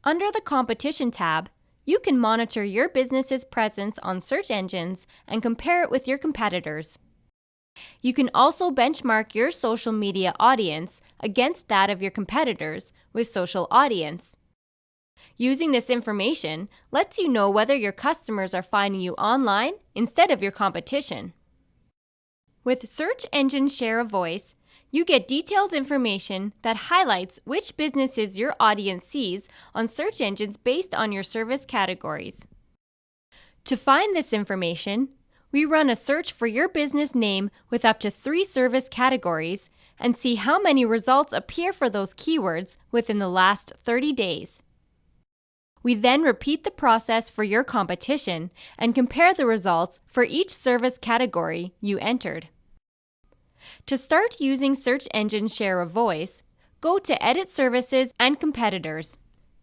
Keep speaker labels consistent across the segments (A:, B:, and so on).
A: Under the Competition tab, you can monitor your business's presence on search engines and compare it with your competitors. You can also benchmark your social media audience against that of your competitors with Social Audience. Using this information lets you know whether your customers are finding you online instead of your competition. With Search Engine Share of Voice, you get detailed information that highlights which businesses your audience sees on search engines based on your service categories. To find this information, we run a search for your business name with up to 3 service categories and see how many results appear for those keywords within the last 30 days. We then repeat the process for your competition and compare the results for each service category you entered. To start using Search Engine Share of Voice, go to Edit Services and Competitors.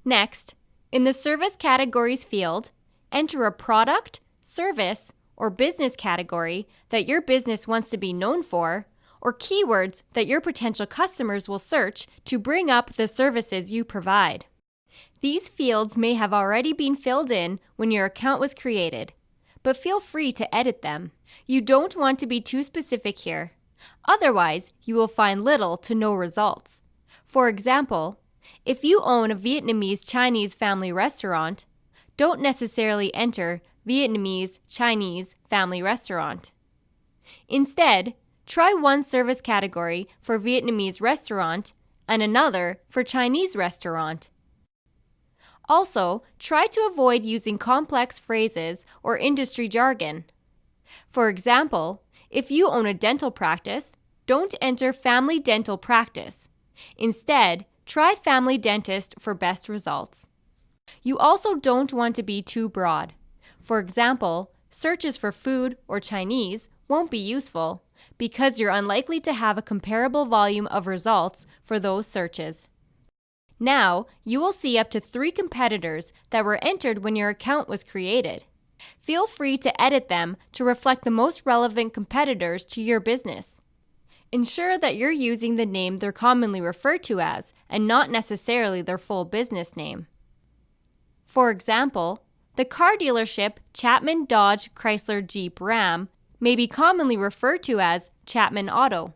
A: Next, in the Service Categories field, enter a product, service, or business category that your business wants to be known for, or keywords that your potential customers will search to bring up the services you provide. These fields may have already been filled in when your account was created, but feel free to edit them. You don't want to be too specific here. Otherwise, you will find little to no results. For example, if you own a Vietnamese Chinese family restaurant, don't necessarily enter Vietnamese Chinese family restaurant. Instead, try one service category for Vietnamese restaurant and another for Chinese restaurant. Also, try to avoid using complex phrases or industry jargon. For example, if you own a dental practice, don't enter family dental practice. Instead, try family dentist for best results. You also don't want to be too broad. For example, searches for food or Chinese won't be useful because you're unlikely to have a comparable volume of results for those searches. Now, you will see up to 3 competitors that were entered when your account was created. Feel free to edit them to reflect the most relevant competitors to your business. Ensure that you're using the name they're commonly referred to as and not necessarily their full business name. For example, the car dealership Chapman Dodge Chrysler Jeep Ram may be commonly referred to as Chapman Auto.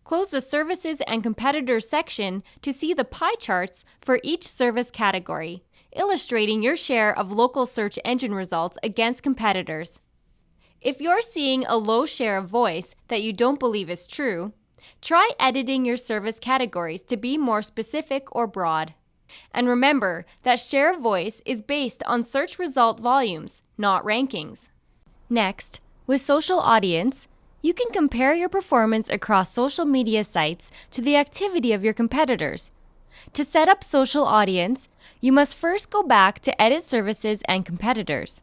A: Close the Services and Competitors section to see the pie charts for each service category, illustrating your share of local search engine results against competitors. If you're seeing a low share of voice that you don't believe is true, try editing your service categories to be more specific or broad. And remember that share of voice is based on search result volumes, not rankings. Next, with Social Audience, you can compare your performance across social media sites to the activity of your competitors. To set up Social Audience, you must first go back to Edit Services and Competitors.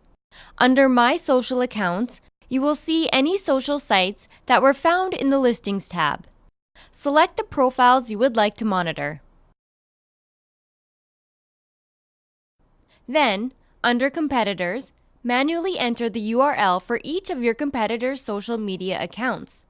A: Under My Social Accounts, you will see any social sites that were found in the Listings tab. Select the profiles you would like to monitor. Then, under Competitors, manually enter the URL for each of your competitors' social media accounts.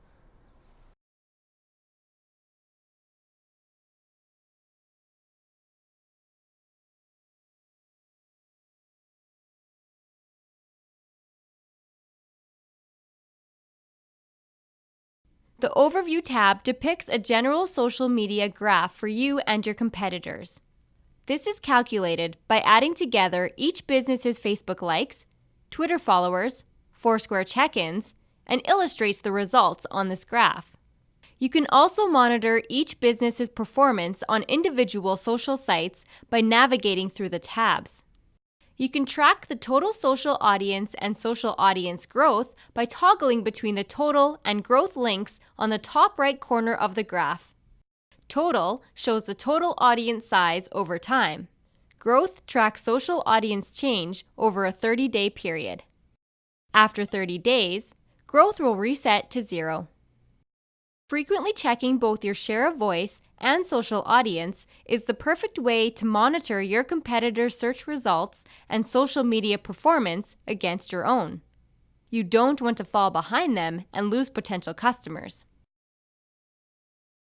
A: The Overview tab depicts a general social media graph for you and your competitors. This is calculated by adding together each business's Facebook likes, Twitter followers, Foursquare check-ins, and illustrates the results on this graph. You can also monitor each business's performance on individual social sites by navigating through the tabs. You can track the total social audience and social audience growth by toggling between the total and growth links on the top right corner of the graph. Total shows the total audience size over time. Growth tracks social audience change over a 30-day period. After 30 days, growth will reset to 0. Frequently checking both your share of voice and social audience is the perfect way to monitor your competitors' search results and social media performance against your own. You don't want to fall behind them and lose potential customers.